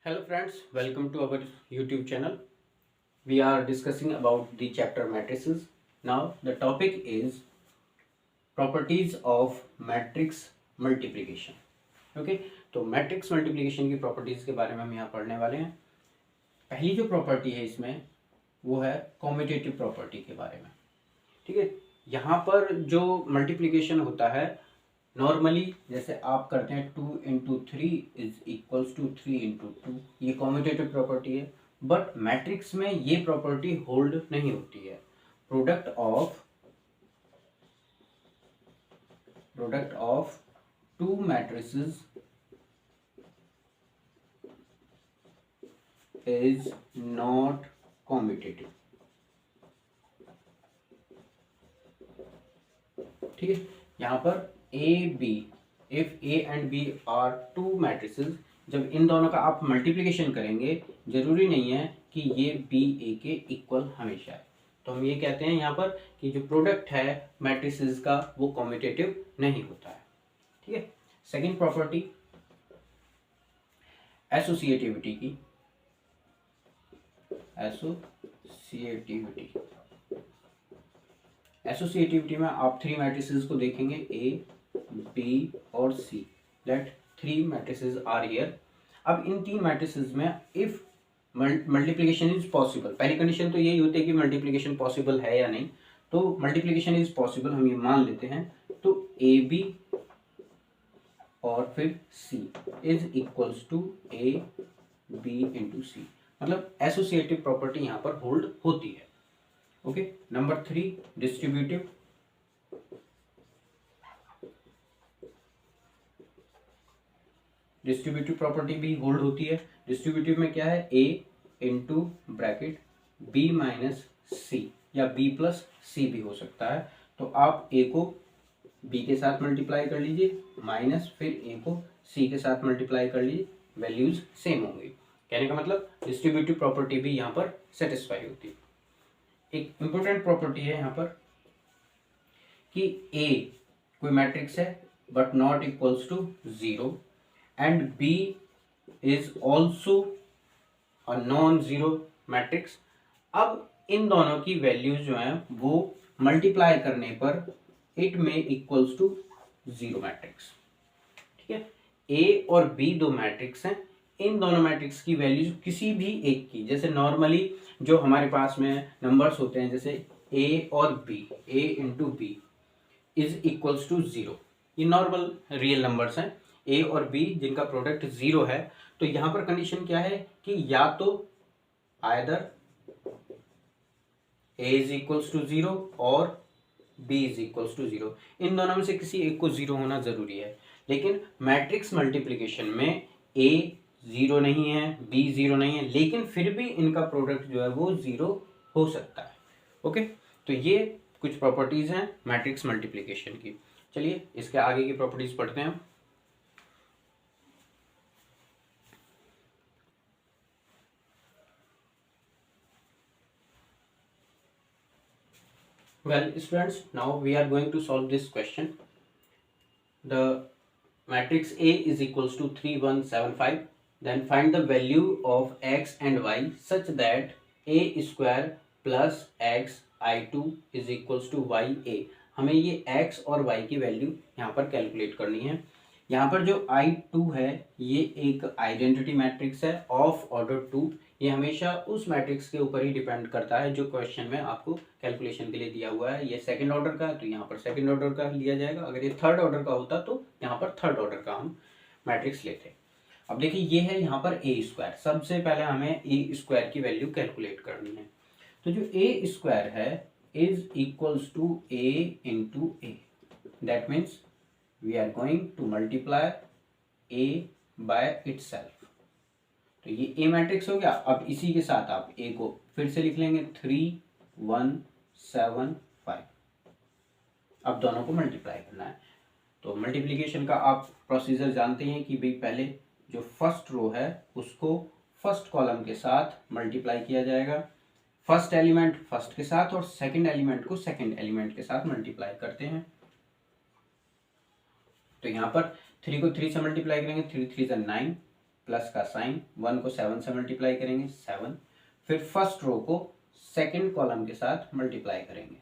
Hello friends, welcome to our YouTube channel. We are discussing about the chapter matrices. Now the topic is properties of matrix multiplication. Okay, तो matrix multiplication की properties के बारे में हम यहाँ पढ़ने वाले हैं। पहली जो प्रॉपर्टी है इसमें वो है कॉम्यूटेटिव प्रॉपर्टी के बारे में। ठीक है, यहाँ पर जो मल्टीप्लिकेशन होता है नॉर्मली जैसे आप करते हैं 2 × 3 इज इक्वल्स टू 3 × 2, ये कॉम्यूटेटिव प्रॉपर्टी है। बट मैट्रिक्स में ये प्रॉपर्टी होल्ड नहीं होती है। Product of two matrices is not commutative. ठीक है, यहाँ पर A B, if A and B are two matrices, जब इन दोनों का आप मल्टीप्लिकेशन करेंगे जरूरी नहीं है कि ये बी ए के इक्वल हमेशा है। तो हम ये कहते हैं यहाँ पर कि जो प्रोडक्ट है मैट्रिसेस का वो कॉम्यूटेटिव नहीं होता है। ठीक है, सेकंड प्रॉपर्टी एसोसिएटिविटी की। एसोसिएटिविटी में आप थ्री मैट्रिसेस को देखेंगे ए बी और C, that three matrices are here. अब इन तीन मैट्रिसेस में इफ मल्टीप्लिकेशन इज पॉसिबल, पहली कंडीशन तो यही होती है कि मल्टीप्लिकेशन पॉसिबल है या नहीं। तो मल्टीप्लिकेशन इज पॉसिबल हम ये मान लेते हैं, तो ए बी और फिर C is equals to A B into C, मतलब एसोसिएटिव प्रॉपर्टी यहाँ पर होल्ड होती है। Okay, number 3 distributive. Distributive property भी होल्ड होती है। डिस्ट्रीब्यूटिव में क्या है, A into bracket B minus C या बी प्लस सी भी हो सकता है। तो आप ए को बी के साथ मल्टीप्लाई कर लीजिए माइनस फिर ए को सी के साथ मल्टीप्लाई कर लीजिए, वैल्यूज सेम होंगी। कहने का मतलब डिस्ट्रीब्यूटिव प्रॉपर्टी भी यहाँ पर सेटिस्फाई होती है। एक इंपॉर्टेंट प्रॉपर्टी है यहाँ पर कि ए कोई मैट्रिक्स है but not equals to 0 and B is also a non zero matrix. अब इन दोनों की वैल्यूज जो है वो मल्टीप्लाई करने पर इट में इक्वल्स टू 0 मैट्रिक्स। ठीक है, ए और बी दो मैट्रिक्स हैं, इन दोनों मैट्रिक्स की वैल्यूज किसी भी एक की, जैसे नॉर्मली जो हमारे पास में नंबर्स होते हैं जैसे ए और B, A into B is equals to 0, ये नॉर्मल रियल नंबर्स हैं ए और बी जिनका प्रोडक्ट 0 है। तो यहाँ पर कंडीशन क्या है कि या तो either A is equals to 0 और बी इज इक्वल्स टू 0, इन दोनों में से किसी एक को 0 होना जरूरी है। लेकिन मैट्रिक्स मल्टीप्लिकेशन में ए 0 नहीं है, बी 0 नहीं है, लेकिन फिर भी इनका प्रोडक्ट जो है वो 0 हो सकता है। ओके, तो ये कुछ प्रॉपर्टीज हैं मैट्रिक्स मल्टीप्लिकेशन की। चलिए इसके आगे की प्रॉपर्टीज पढ़ते हैं। Well, students, now we are going to solve this question. The matrix A is equals to 3 1 7 5. Then find the value of x and y such that a square plus x I2 is equals to ya। हमें ये x और y की value यहाँ पर calculate करनी है। यहाँ पर जो I2 है ये एक आइडेंटिटी मैट्रिक्स है ऑफ ऑर्डर 2। ये हमेशा उस मैट्रिक्स के ऊपर ही डिपेंड करता है जो क्वेश्चन में आपको कैलकुलेशन के लिए दिया हुआ है। ये सेकंड ऑर्डर का है तो यहाँ पर सेकंड ऑर्डर का लिया जाएगा, अगर ये थर्ड ऑर्डर का होता तो यहाँ पर थर्ड ऑर्डर का हम मैट्रिक्स लेते। अब देखिए ये है यहाँ पर ए स्क्वायर, सबसे पहले हमें ए स्क्वायर की वैल्यू कैलकुलेट करनी है। तो जो ए स्क्वायर है is equals to A into A, that means we are going to multiply A by itself. तो ये ए मैट्रिक्स हो गया। अब इसी के साथ आप ए को फिर से लिख लेंगे 3 1 7 5। अब दोनों को मल्टीप्लाई करना है। तो मल्टीप्लिकेशन का आप प्रोसीजर जानते हैं कि भाई पहले जो फर्स्ट रो है उसको फर्स्ट कॉलम के साथ मल्टीप्लाई किया जाएगा, फर्स्ट एलिमेंट फर्स्ट के साथ और सेकंड एलिमेंट को सेकंड एलिमेंट के साथ मल्टीप्लाई करते हैं। तो यहाँ पर 3 को 3 से मल्टीप्लाई करेंगे, 3 3 9 प्लस का साइन, 1 को 7 से मल्टीप्लाई करेंगे 7, फिर फर्स्ट रो को सेकंड कॉलम के साथ मल्टीप्लाई करेंगे।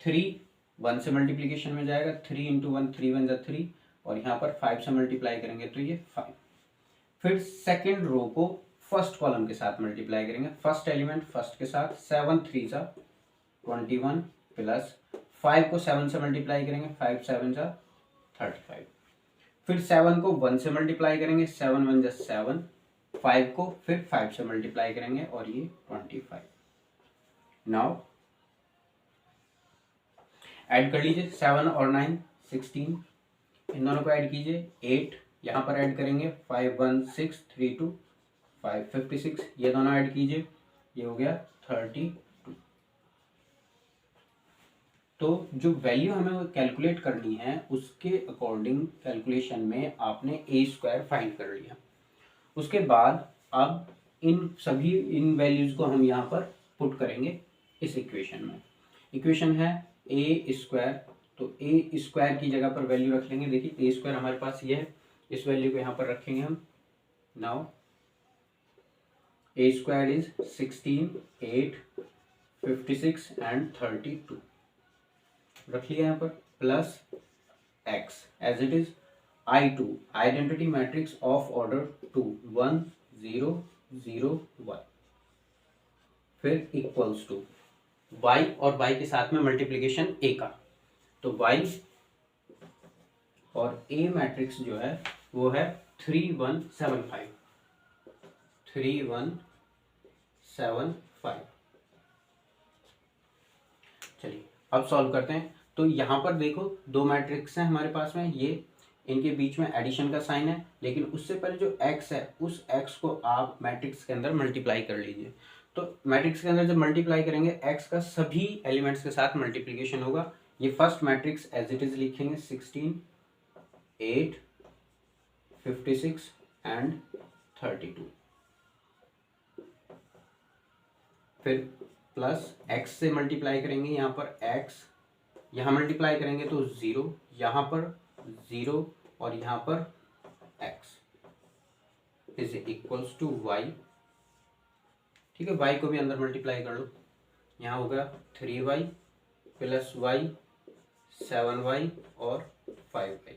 3 1 से मल्टीप्लीकेशन में जाएगा, 3 इंटू 1 3 1 जा 3, और यहाँ पर 5 से मल्टीप्लाई करेंगे तो ये 5। फिर सेकंड रो को फर्स्ट कॉलम के साथ मल्टीप्लाई करेंगे, फर्स्ट एलिमेंट फर्स्ट के साथ, 7 3 जा 21 प्लस 5 को 7 से मल्टीप्लाई करेंगे, 5 7 जा 35। फिर 7 को 1 से मल्टीप्लाई करेंगे, 7 1 जा 7, 5 को फिर 5 से मल्टीप्लाई करेंगे और ये 25। नाउ ऐड कर लीजिए, 7 और 9 16, इन दोनों को ऐड कीजिए, 8 यहाँ पर ऐड करेंगे, 5 1 6 3 2 5 56, ये दोनों ऐड कीजिए, ये हो गया 32। तो जो वैल्यू हमें कैलकुलेट करनी है उसके अकॉर्डिंग कैलकुलेशन में आपने ए स्क्वायर फाइंड कर लिया। उसके बाद अब इन वैल्यूज को हम यहाँ पर पुट करेंगे इस इक्वेशन में। इक्वेशन है ए स्क्वायर, तो ए स्क्वायर की जगह पर वैल्यू रख लेंगे। देखिए ए स्क्वायर हमारे पास ये है, इस वैल्यू को यहाँ पर रखेंगे हम। Now A square is 16 8 56 and 32, रख लिया यहाँ पर, plus X as it is I2 identity matrix of order 2 1 0 0 1, फिर इक्वल्स टू y और y के साथ में मल्टीप्लीकेशन a का, तो y और a मैट्रिक्स जो है वो है 3175 3175। चलिए अब सॉल्व करते हैं। तो यहाँ पर देखो दो मैट्रिक्स हैं हमारे पास में, ये इनके बीच में एडिशन का साइन है, लेकिन उससे पहले जो x है उस x को आप मैट्रिक्स के अंदर मल्टीप्लाई कर लीजिए। तो मैट्रिक्स के अंदर जब मल्टीप्लाई करेंगे x का सभी एलिमेंट्स के साथ मल्टीप्लिकेशन होगा। ये first matrix as it is लिखेंगे 16 8 56 एंड 32, फिर प्लस x से मल्टीप्लाई करेंगे, यहाँ पर x यहाँ मल्टीप्लाई करेंगे तो 0, यहाँ पर 0 और यहाँ पर x is equals to y। ठीक है, y को भी अंदर मल्टीप्लाई कर लो, यहाँ होगा 3y प्लस y 7y और 5y।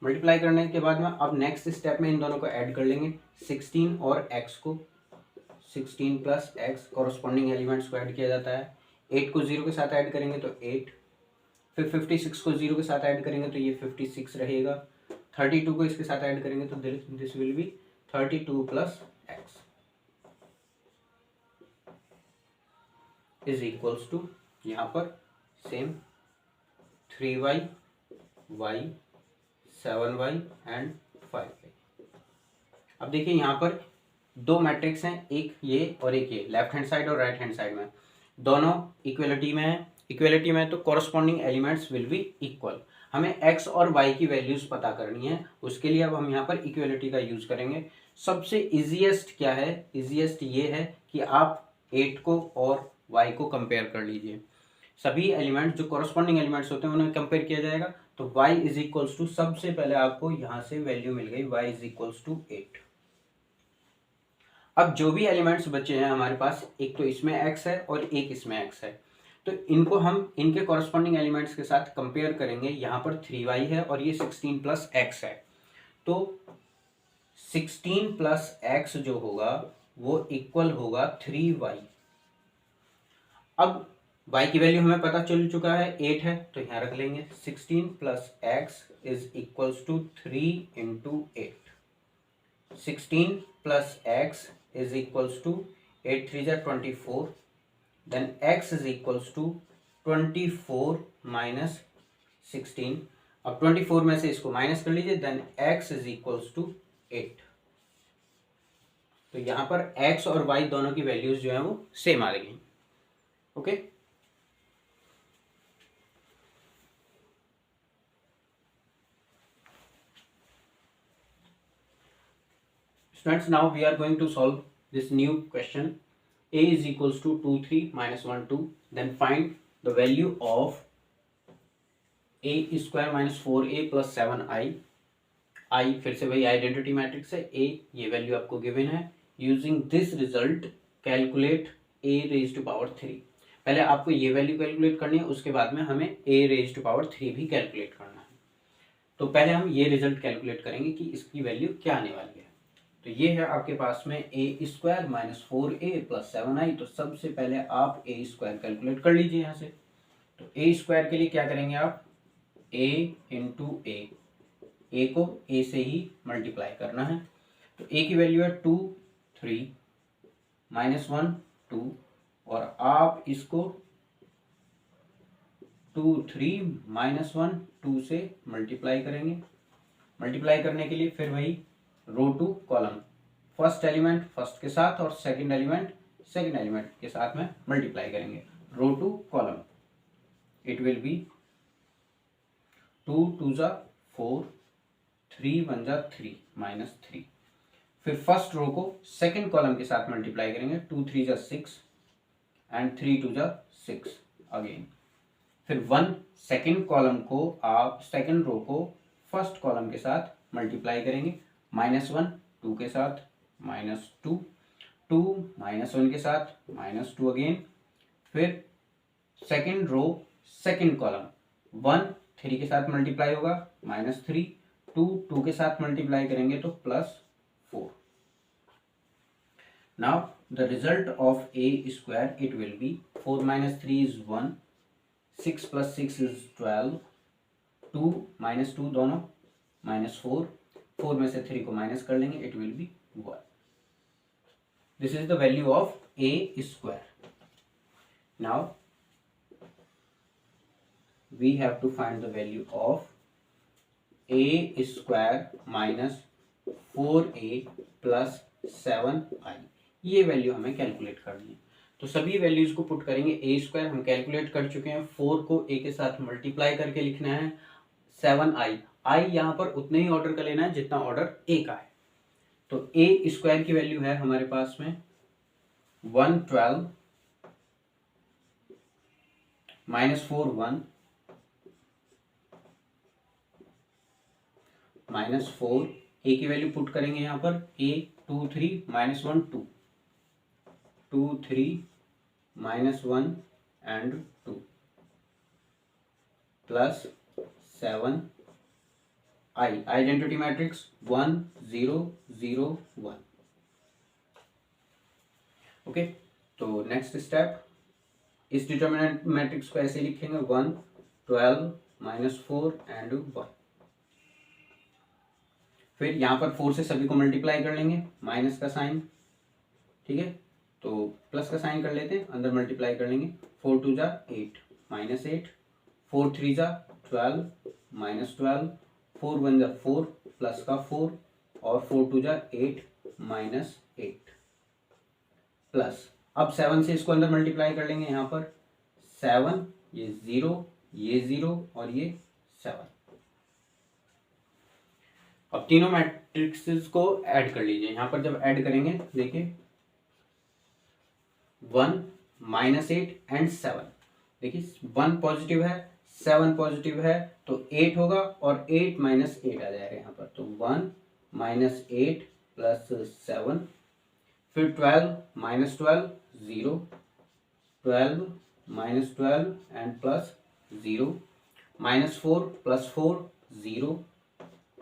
मल्टीप्लाई करने के बाद में अब नेक्स्ट स्टेप में इन दोनों को ऐड कर लेंगे, 16 और x को, 16 प्लस x कॉरस्पॉन्डिंग एलिमेंट्स को ऐड किया जाता है। 8 को 0 के साथ ऐड करेंगे तो 8, फिर 56 को 0 के साथ ऐड करेंगे तो ये 56 रहेगा। 32 को इसके साथ ऐड करेंगे तो this will be 32 plus x is equals to, यहाँ पर same 3y y 7y and 5y। अब देखिए यहाँ पर दो मैट्रिक्स हैं, एक ये और एक ये, लेफ्ट हैंड साइड और राइट हैंड साइड में, दोनों इक्वलिटी में है। इक्वलिटी में तो corresponding elements will be equal. हमें x और y की वैल्यूज पता करनी है, उसके लिए अब हम यहाँ पर इक्वलिटी का यूज करेंगे। सबसे इजीएस्ट क्या है, इजीएस्ट ये है कि आप 8 को और y को कंपेयर कर लीजिए। सभी एलिमेंट्स जो कॉरस्पॉन्डिंग एलिमेंट्स होते हैं उन्हें कंपेयर किया जाएगा, तो y इज इक्वल्स टू, सबसे पहले आपको यहाँ से वैल्यू मिल गई y इज इक्वल्स टू 8। अब जो भी एलिमेंट्स बचे हैं हमारे पास, एक तो इसमें x है और एक इसमें x है, तो इनको हम इनके कॉरस्पॉन्डिंग एलिमेंट्स के साथ कंपेयर करेंगे। यहाँ पर 3y है और ये 16 प्लस x है, तो 16 प्लस x जो होगा वो इक्वल होगा 3y। अब y की वैल्यू हमें पता चल चुका है, 8 है, तो यहाँ रख लेंगे 16 plus x is equals to 3 into 8। 16 plus x is equals to 8 3 जा 24, then x is equals to 24 minus 16। अब 24 में से इसको माइनस कर लीजिए, then x is equals to 8। तो यहाँ पर x और y दोनों की वैल्यूज जो है वो सेम आ गई। Okay, students, now we are going to solve this new question. A is equals to 2 3 minus 1 2, then find the value of a square minus 4a plus 7i आई फिर से वही आइडेंटिटी मैट्रिक्स है, ए ये value आपको given है। Using this result calculate a raise to power 3। पहले आपको ये वैल्यू कैलकुलेट करनी है, उसके बाद में हमें ए रेज टू पावर 3 भी कैलकुलेट करना है। तो पहले हम ये रिजल्ट कैलकुलेट करेंगे कि इसकी वैल्यू क्या आने वाली है। तो ये है आपके पास में ए square minus 4a plus 7i। तो सबसे पहले आप ए स्क्वायर कैलकुलेट कर लीजिए यहाँ से। तो ए स्क्वायर के लिए क्या करेंगे आप, a इंटू ए को a से ही मल्टीप्लाई करना है। तो a की वैल्यू है 2 3 माइनस 1 2, और आप इसको 2 3 माइनस 1 2 से मल्टीप्लाई करेंगे। मल्टीप्लाई करने के लिए फिर वही row to column, first element first के साथ और सेकंड एलिमेंट सेकंड एलिमेंट के साथ में मल्टीप्लाई करेंगे। Row to column, it will be 2 2 जा 4 3 1 जा 3 माइनस 3। फिर फर्स्ट रो को सेकंड कॉलम के साथ मल्टीप्लाई करेंगे, 2 3 जा 6 एंड 3 2 जा 6 अगेन। फिर 1 सेकंड कॉलम को आप सेकंड रो को फर्स्ट कॉलम के साथ मल्टीप्लाई करेंगे, माइनस 1 2 के साथ माइनस 2 2 माइनस 1 के साथ माइनस 2 अगेन। फिर सेकंड रो सेकंड कॉलम 1 3 के साथ मल्टीप्लाई होगा, माइनस 3 2 2 के साथ मल्टीप्लाई करेंगे तो plus 4। Now the result of a square it will B 4 minus 3 is 1, 6 plus 6 is 12, 2 minus 2 दोनों माइनस 4, 4 में से 3 को माइनस कर लेंगे, it will be 1। This is the value of a square. Now we have to find the value of a square minus 4a plus 7i। ये value हमें calculate करनी है। तो सभी वैल्यूज को पुट करेंगे। ए स्क्वायर हम कैलकुलेट कर चुके हैं, 4 को a के साथ मल्टीप्लाई करके लिखना है, 7i आई यहाँ पर उतने ही ऑर्डर का लेना है जितना ऑर्डर ए का है। तो ए स्क्वायर की वैल्यू है हमारे पास में 112 माइनस 4 1 माइनस 4, ए की वैल्यू पुट करेंगे यहाँ पर, ए 2 3 minus 1 2 2 3 minus 1 and 2 plus 7 I identity matrix 1 0 0 1। Okay, तो नेक्स्ट स्टेप, इस डिटरमिनेंट मैट्रिक्स को ऐसे लिखेंगे 1 12 माइनस 4 एंड 1। फिर यहाँ पर 4 से सभी को मल्टीप्लाई कर लेंगे, माइनस का साइन, ठीक है, तो प्लस का साइन कर लेते हैं, अंदर मल्टीप्लाई कर लेंगे, 4 2 जा 8 माइनस 8, 4 3 जा 12 माइनस 12, 4 1 जा 4 प्लस का 4 और 4 2 जा 8 माइनस 8 प्लस। अब 7 से इसको अंदर मल्टीप्लाई कर लेंगे, यहाँ पर 7 ये 0 और ये 7। अब तीनों मैट्रिक्सेस को ऐड कर लीजिए। यहाँ पर जब ऐड करेंगे देखिए 1 माइनस 8 एंड 7, देखिए 1 पॉजिटिव है 7 पॉजिटिव है तो 8 होगा और 8 माइनस 8 आ जाएगा यहाँ पर, तो 1 माइनस 8 प्लस 7। फिर 12 minus 12 0, 12 minus 12 and plus 0, minus 4 plus 4 0,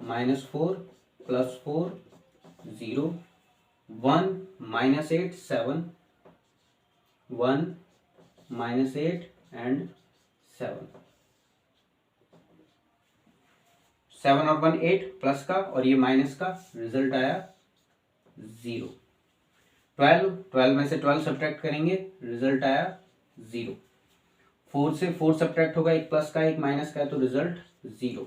minus 4 plus 4 0, 1 minus 8 7, 1 minus 8 and 7, 7 और 1 8 प्लस का और ये माइनस का, रिजल्ट आया 0। 12 में से 12 सब्ट्रैक्ट करेंगे, रिजल्ट आया 0। 4 से 4 सब्ट्रैक्ट होगा, एक प्लस का एक माइनस का है, तो रिजल्ट 0।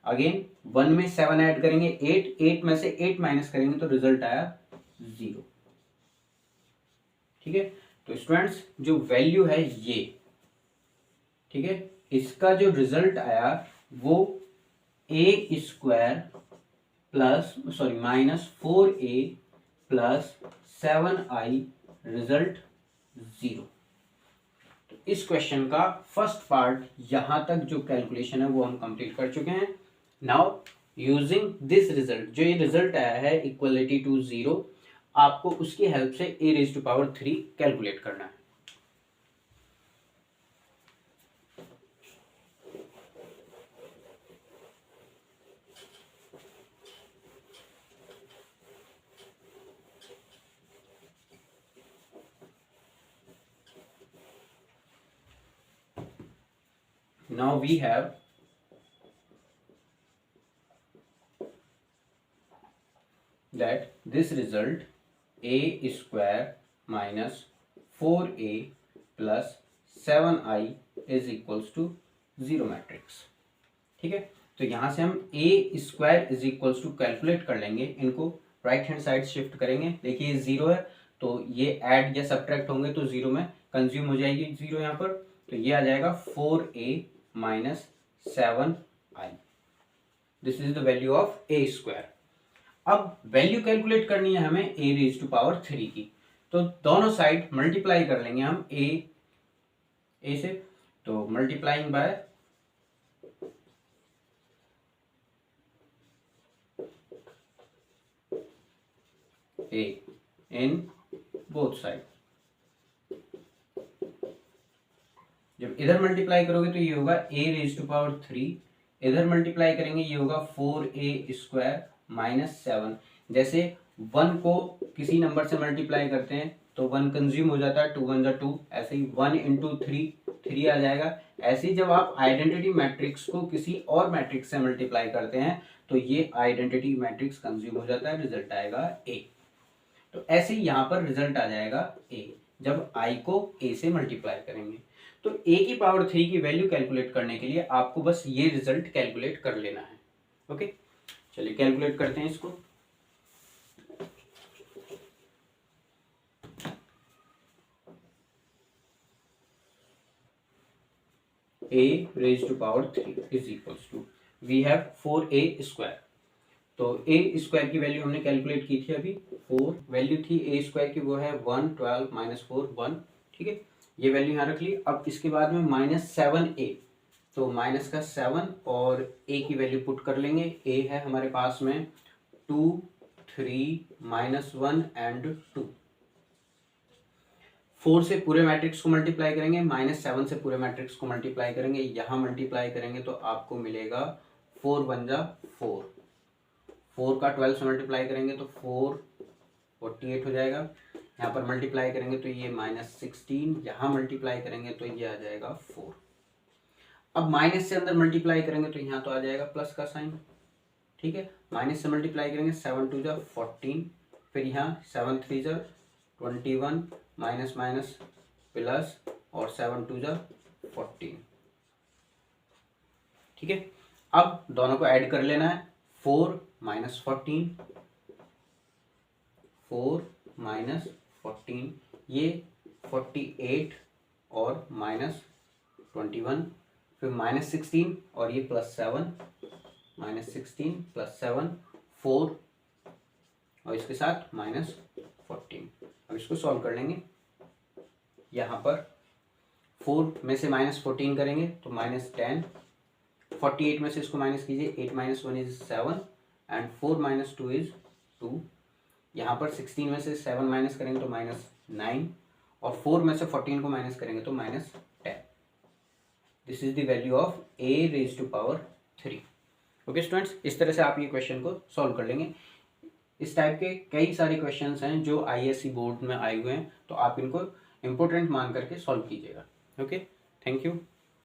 अगेन 1 में 7 ऐड करेंगे, 8 में से 8 माइनस करेंगे तो रिजल्ट आया 0। ठीक है, तो स्टूडेंट्स जो वैल्यू है ये, ठीक है, इसका जो रिजल्ट आया वो A square plus minus 4a plus 7i result 0। तो इस क्वेश्चन का फर्स्ट पार्ट यहां तक जो कैलकुलेशन है वो हम कंप्लीट कर चुके हैं। नाउ यूजिंग दिस रिजल्ट, जो ये रिजल्ट आया है इक्वलिटी टू 0, आपको उसकी हेल्प से a raise to power 3 calculate करना है। Now we have that this result a square minus 4a plus 7i is equals to 0 matrix. ठीक है, तो यहां से हम a square is equals to calculate कर लेंगे, इनको राइट हैंड साइड शिफ्ट करेंगे। देखिए ये 0 है तो ये ऐड या सब्ट्रैक्ट होंगे तो 0 में कंज्यूम हो जाएगी 0 यहाँ पर, तो ये आ जाएगा 4a minus 7i। This is the value of a square. अब वैल्यू कैलकुलेट करनी है हमें a रेज टू पावर 3 की, तो दोनों साइड मल्टीप्लाई कर लेंगे हम a से, तो multiplying by a in both side. जब इधर मल्टीप्लाई करोगे तो ये होगा a रेज टू पावर 3, इधर मल्टीप्लाई करेंगे ये होगा 4a स्क्वायर माइनस 7। जैसे 1 को किसी नंबर से मल्टीप्लाई करते हैं तो 1 कंज्यूम हो जाता है, 2 1 2, ऐसे ही 1 इंटू 3 आ जाएगा। ऐसे ही जब आप आइडेंटिटी मैट्रिक्स को किसी और मैट्रिक्स से मल्टीप्लाई करते हैं तो ये आइडेंटिटी मैट्रिक्स कंज्यूम हो जाता है, रिजल्ट आएगा a। तो ऐसे ही यहाँ पर रिजल्ट आ जाएगा a जब i को a से मल्टीप्लाई करेंगे। तो a की पावर 3 की वैल्यू कैलकुलेट करने के लिए आपको बस ये रिजल्ट कैलकुलेट कर लेना है। ओके, चलिए कैलकुलेट करते हैं इसको। a raised to power 3 is equals to, we have 4a square, तो a स्क्वायर की वैल्यू हमने कैलकुलेट की थी अभी, 4 वैल्यू थी a स्क्वायर की, वो है 1 12 माइनस 4 1। ठीक है, ये वैल्यू यहाँ रख ली। अब इसके बाद में माइनस 7a, तो माइनस का 7 और a की वैल्यू पुट कर लेंगे। a है हमारे पास में 2 3 माइनस 1 एंड 2। 4 से पूरे मैट्रिक्स को मल्टीप्लाई करेंगे, माइनस 7 से पूरे मैट्रिक्स को मल्टीप्लाई करेंगे, यहाँ मल्टीप्लाई करेंगे तो आपको मिलेगा 4 1 जा 4, 4 का 12 से मल्टीप्लाई करेंगे तो 4 48 हो जाएगा। यहाँ पर मल्टीप्लाई करेंगे तो ये माइनस 16, यहाँ मल्टीप्लाई करेंगे तो ये आ जाएगा 4। अब माइनस से अंदर मल्टीप्लाई करेंगे तो यहाँ तो आ जाएगा प्लस का साइन। ठीक है, माइनस से मल्टीप्लाई करेंगे 7 2 जा 14, फिर यहाँ 7 3 जा 21, माइनस माइनस प्लस और 7 2 जा 14। ठीक है, अब दोनों को ऐड कर लेना है। 4 माइनस 14, 4 माइनस 14, ये 48 और माइनस 21, फिर माइनस 16 और ये प्लस 7, माइनस 16 प्लस 7 4 और इसके साथ माइनस 14। अब इसको सॉल्व कर लेंगे। यहाँ पर 4 में से माइनस 14 करेंगे तो माइनस 10, 48 में से इसको माइनस कीजिए, 8 minus 1 is 7 and 4 minus 2 is 2। यहाँ पर 16 में से 7 माइनस करेंगे तो माइनस 9 और 4 में से 14 को माइनस करेंगे तो minus 10। This is the value of a raise to power 3। Okay students, इस तरह से आप ये क्वेश्चन को सॉल्व कर लेंगे। इस टाइप के कई सारे क्वेश्चंस हैं जो आईएससी बोर्ड में आए हुए हैं, तो आप इनको इम्पोर्टेंट मान करके सॉल्व कीजिएगा। Okay, thank you.